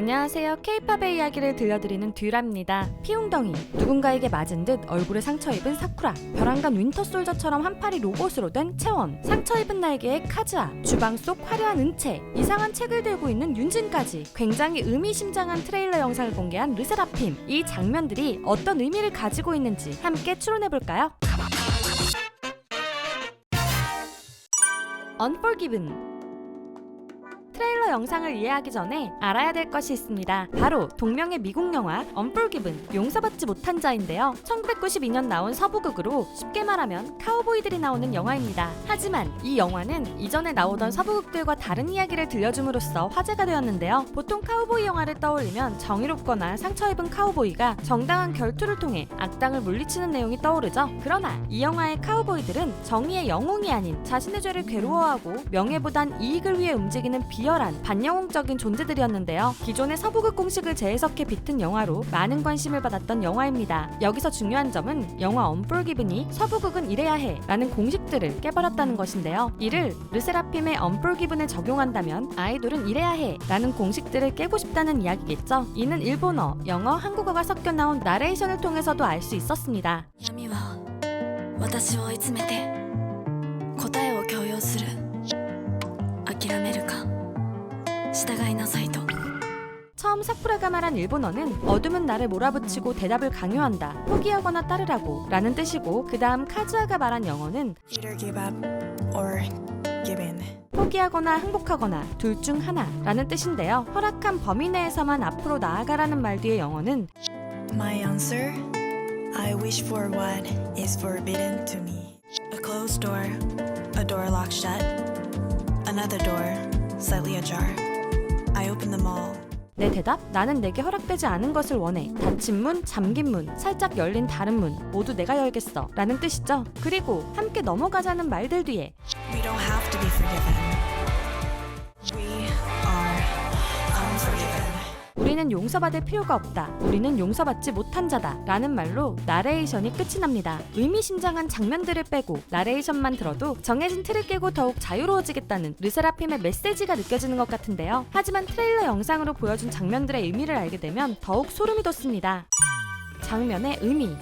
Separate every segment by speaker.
Speaker 1: 안녕하세요. K-팝의 이야기를 들려드리는 듀라입니다. 피웅덩이, 누군가에게 맞은 듯 얼굴에 상처 입은 사쿠라, 벼랑간 윈터솔저처럼 한파리 로봇으로 된 채원, 상처 입은 날개의 카즈아, 주방 속 화려한 은채, 이상한 책을 들고 있는 윤진까지 굉장히 의미심장한 트레일러 영상을 공개한 르세라핌. 이 장면들이 어떤 의미를 가지고 있는지 함께 추론해볼까요? Unforgiven. 트레일러 영상을 이해하기 전에 알아야 될 것이 있습니다. 바로 동명의 미국 영화 Unforgiven, 용서받지 못한 자인데요. 1992년 나온 서부극으로 쉽게 말하면 카우보이들이 나오는 영화입니다. 하지만 이 영화는 이전에 나오던 서부극들과 다른 이야기를 들려줌으로써 화제가 되었는데요. 보통 카우보이 영화를 떠올리면 정의롭거나 상처 입은 카우보이가 정당한 결투를 통해 악당을 물리치는 내용이 떠오르죠. 그러나 이 영화의 카우보이들은 정의의 영웅이 아닌 자신의 죄를 괴로워하고 명예보단 이익을 위해 움직이는 비열한 반영웅적인 존재들이었는데요. 기존의 서부극 공식을 재해석해 비튼 영화로 많은 관심을 받았던 영화입니다. 여기서 중요한 점은 영화 Unforgiven이 서부극은 이래야 해 라는 공식들을 깨버렸다는 것인데요. 이를 르세라핌의 Unforgiven을 적용한다면 아이돌은 이래야 해 라는 공식들을 깨고 싶다는 이야기겠죠. 이는 일본어, 영어, 한국어가 섞여 나온 나레이션을 통해서도 알 수 있었습니다.
Speaker 2: 闇は私を追い詰めて答えを強要する諦めるか従いなさいと
Speaker 1: 처음 사쿠라가 말한 일본어는 어둠은 나를 몰아붙이고 대답을 강요한다, 포기하거나 따르라고 라는 뜻이고, 그 다음 카즈아가 말한 영어는
Speaker 3: Either give up or give in.
Speaker 1: 포기하거나 항복하거나 둘 중 하나 라는 뜻인데요. 허락한 범위 내에서만 앞으로 나아가라는 말 뒤의 영어는
Speaker 3: My answer, I wish for what is forbidden to me. A closed door, a door locked shut, another door slightly ajar. I open them all.
Speaker 1: 내 대답, 나는 내게 허락되지 않은 것을 원해. 닫힌 문, 잠긴 문, 살짝 열린 다른 문, 모두 내가 열겠어 라는 뜻이죠. 그리고 함께 넘어가자는 말들 뒤에
Speaker 3: We don't have to be forgiven. We are unforgiven.
Speaker 1: 우리는 용서받을 필요가 없다, 우리는 용서받지 못한 자다 라는 말로 나레이션이 끝이 납니다. 의미심장한 장면들을 빼고 나레이션만 들어도 정해진 틀을 깨고 더욱 자유로워지겠다는 르세라핌의 메시지가 느껴지는 것 같은데요. 하지만 트레일러 영상으로 보여준 장면들의 의미를 알게 되면 더욱 소름이 돋습니다. 장면의 의미.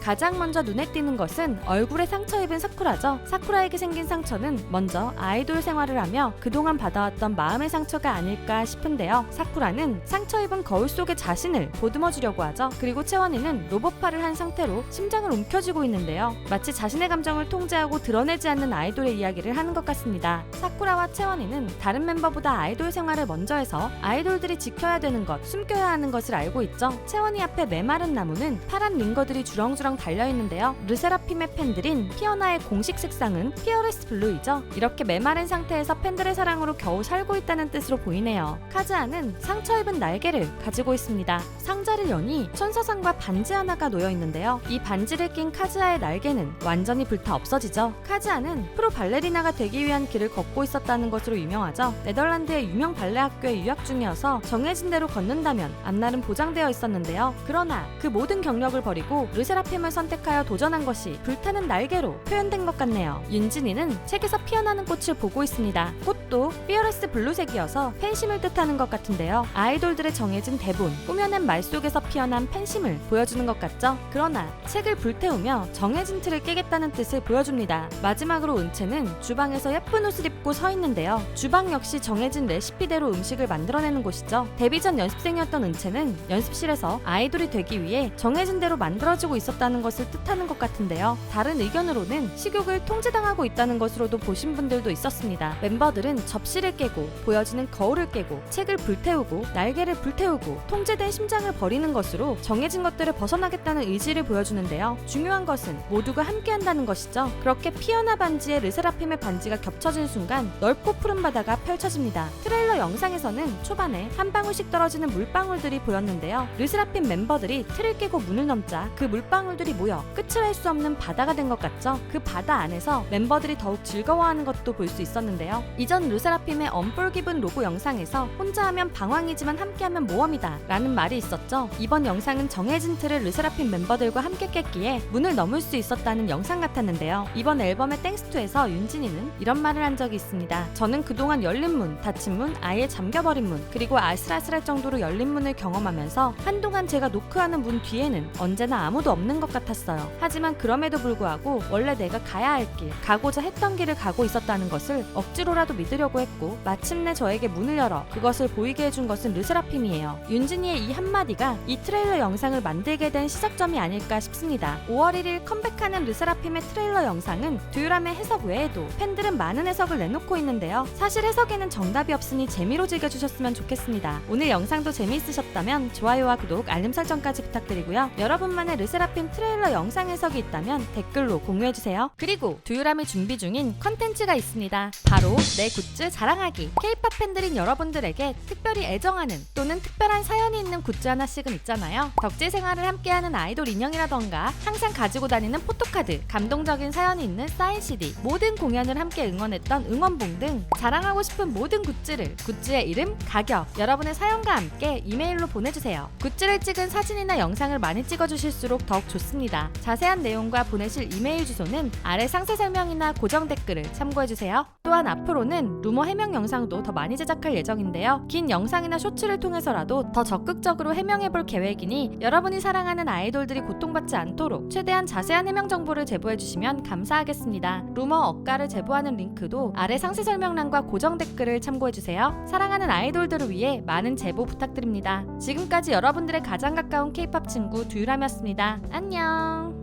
Speaker 1: 가장 먼저 눈에 띄는 것은 얼굴에 상처 입은 사쿠라죠. 사쿠라에게 생긴 상처는 먼저 아이돌 생활을 하며 그동안 받아왔던 마음의 상처가 아닐까 싶은데요. 사쿠라는 상처 입은 거울 속의 자신을 보듬어 주려고 하죠. 그리고 채원이는 로봇팔을 한 상태로 심장을 움켜쥐고 있는데요. 마치 자신의 감정을 통제하고 드러내지 않는 아이돌의 이야기를 하는 것 같습니다. 사쿠라와 채원이는 다른 멤버보다 아이돌 생활을 먼저 해서 아이돌들이 지켜야 되는 것, 숨겨야 하는 것을 알고 있죠. 채원이 앞에 메마른 나무는 파란 링거들이 주렁주렁 달려있는데요. 르세라핌의 팬들인 피어나의 공식 색상은 피어레스 블루이죠. 이렇게 메마른 상태에서 팬들의 사랑으로 겨우 살고 있다는 뜻으로 보이네요. 카즈아는 상처 입은 날개를 가지고 있습니다. 상자를 여니 천사상과 반지 하나가 놓여있는데요. 이 반지를 낀 카즈아의 날개는 완전히 불타 없어지죠. 카즈아는 프로 발레리나가 되기 위한 길을 걷고 있었다는 것으로 유명하죠. 네덜란드의 유명 발레 학교에 유학 중이어서 정해진 대로 걷는다면 앞날은 보장되어 있었는데요. 그러나 그 모든 경력을 버리고 르세라핌을 선택하여 도전한 것이 불타는 날개로 표현된 것 같네요. 윤진이는 책에서 피어나는 꽃을 보고 있습니다. 꽃도 피어레스 블루색이어서 팬심을 뜻하는 것 같은데요. 아이돌들의 정해진 대본, 꾸며낸 말 속에서 피어난 팬심을 보여주는 것 같죠? 그러나 책을 불태우며 정해진 틀을 깨겠다는 뜻을 보여줍니다. 마지막으로 은채는 주방에서 예쁜 옷을 입고 서 있는데요. 주방 역시 정해진 레시피대로 음식을 만들어내는 곳이죠. 데뷔 전 연습생이었던 은채는 연습실에서 아이돌이 되기 위해 정해진 대로 만들어지고 있었다는 것을 뜻하는 것 같은데요. 다른 의견으로는 식욕을 통제당하고 있다는 것으로도 보신 분들도 있었습니다. 멤버들은 접시를 깨고 보여지는 거울을 깨고 책을 불태우고 날개를 불태우고 통제된 심장을 버리는 것으로 정해진 것들을 벗어나겠다는 의지를 보여주는데요. 중요한 것은 모두가 함께한다는 것이죠. 그렇게 피어나 반지에 르세라핌의 반지가 겹쳐진 순간 넓고 푸른 바다가 펼쳐집니다. 트레일러 영상에서는 초반에 한 방울씩 떨어지는 물방울들이 보였는데요. 르세라핌 멤버들이 틀을 깨고 문을 넘자 그 물방울들이 모여 끝을 알 수 없는 바다가 된 것 같죠. 그 바다 안에서 멤버들이 더욱 즐거워하는 것도 볼 수 있었는데요. 이전 르세라핌의 Unforgiven 로고 영상에서 혼자 하면 방황이지만 함께하면 모험이다 라는 말이 있었죠. 이번 영상은 정해진 틀을 르세라핌 멤버들과 함께 깼기에 문을 넘을 수 있었다는 영상 같았는데요. 이번 앨범의 땡스2에서 윤진이는 이런 말을 한 적이 있습니다. 저는 그동안 열린 문, 닫힌 문, 아예 잠겨버린 문, 그리고 아슬아슬할 정도로 열린 문을 경험하면서 한동안 제가 노크하는 문 뒤에는 언제나 아무도 없는 것 같았어요. 하지만 그럼에도 불구하고 원래 내가 가야 할 길, 가고자 했던 길을 가고 있었다는 것을 억지로라도 믿으려고 했고, 마침내 저에게 문을 열어 그것을 보이게 해준 것은 르세라핌이에요. 윤진이의 이 한마디가 이 트레일러 영상을 만들게 된 시작점이 아닐까 싶습니다. 5월 1일 컴백하는 르세라핌의 트레일러 영상은 두유람의 해석 외에도 팬들은 많은 해석을 내놓고 있는데요. 사실 해석에는 정답이 없으니 재미로 즐겨주셨으면 좋겠습니다. 오늘 영상도 재미있으셨다면 좋아요와 구독, 알림 설정까지 부탁드리고요. 여러분만의 르세라핌 트레일러 영상 해석이 있다면 댓글로 공유해주세요. 그리고 두유람이 준비 중인 컨텐츠가 있습니다. 바로 내 굿즈 자랑하기. K-POP 팬들인 여러분들에게 특별히 애정하는 또는 특별한 사연이 있는 굿즈 하나씩은 있잖아요. 덕질 생활을 함께하는 아이돌 인형이라던가 항상 가지고 다니는 포토카드, 감동적인 사연이 있는 사인 CD, 모든 공연을 함께 응원했던 응원봉 등 자랑하고 싶은 모든 굿즈를 굿즈의 이름, 가격, 여러분의 사연과 함께 이메일로 보내주세요. 굿즈를 찍은 사진이나 영상을 많이 찍어주실수록 더욱 좋습니다. 자세한 내용과 보내실 이메일 주소는 아래 상세 설명이나 고정 댓글을 참고해주세요. 또한 앞으로는 루머 해명 영상도 더 많이 제작할 예정인데요. 긴 영상이나 쇼츠를 통해서라도 더 적극적으로 해명해볼 계획이니 여러분이 사랑하는 아이돌들이 고통받지 않도록 최대한 자세한 해명 정보를 제보해주시면 감사하겠습니다. 루머 억가를 제보하는 링크도 아래 상세 설명란과 고정 댓글을 참고해주세요. 사랑하는 아이돌들을 위해 많은 제보 부탁드립니다. 지금까지 여러분들의 가장 가까운 K-POP 친구 두유람이었습니다. 안녕.